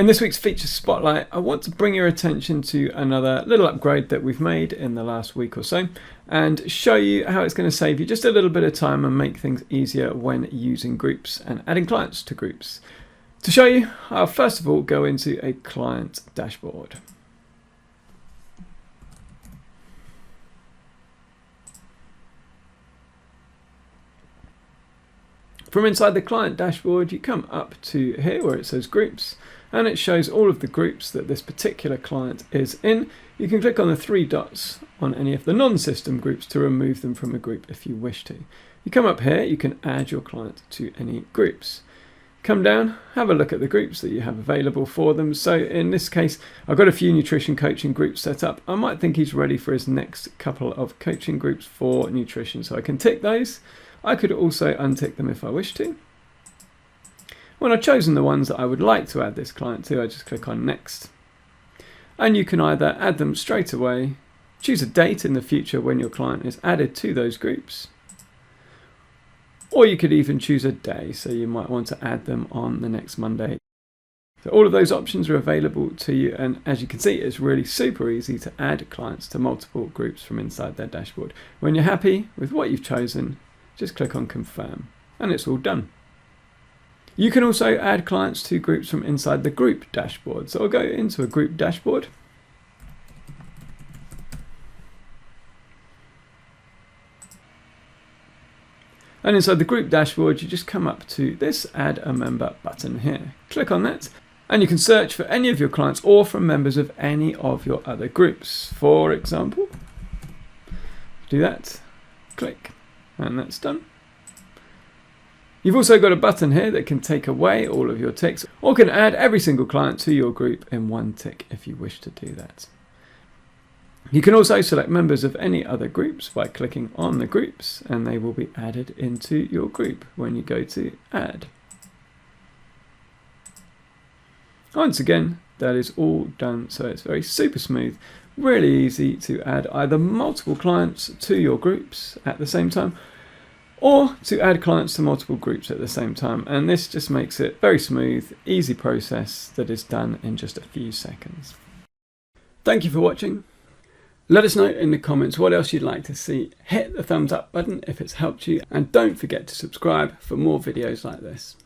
In this week's Feature Spotlight, I want to bring your attention to another little upgrade that we've made in the last week or so and show you how it's going to save you just a little bit of time and make things easier when using groups and adding clients to groups. To show you, I'll first of all go into a client dashboard. From inside the client dashboard, you come up to here where it says groups, and it shows all of the groups that this particular client is in. You can click on the three dots on any of the non-system groups to remove them from a group if you wish to. You come up here, you can add your client to any groups. Come down, have a look at the groups that you have available for them. So in this case, I've got a few nutrition coaching groups set up. I might think he's ready for his next couple of coaching groups for nutrition, so I can tick those. I could also untick them if I wish to. When I've chosen the ones that I would like to add this client to, I just click on Next. And you can either add them straight away, choose a date in the future when your client is added to those groups, or you could even choose a day, so you might want to add them on the next Monday. So all of those options are available to you, and as you can see, it's really super easy to add clients to multiple groups from inside their dashboard. When you're happy with what you've chosen, just click on Confirm, and it's all done. You can also add clients to groups from inside the group dashboard. So I'll go into a group dashboard. And inside the group dashboard, you just come up to this Add a Member button here. Click on that, and you can search for any of your clients or from members of any of your other groups. For example, do that, click, and that's done. You've also got a button here that can take away all of your ticks, or can add every single client to your group in one tick if you wish to do that. You can also select members of any other groups by clicking on the groups, and they will be added into your group when you go to Add. Once again, that is all done, so it's very super smooth, really easy to add either multiple clients to your groups at the same time, or to add clients to multiple groups at the same time. And this just makes it very smooth, easy process that is done in just a few seconds. Thank you for watching. Let us know in the comments what else you'd like to see. Hit the thumbs up button if it's helped you, and don't forget to subscribe for more videos like this.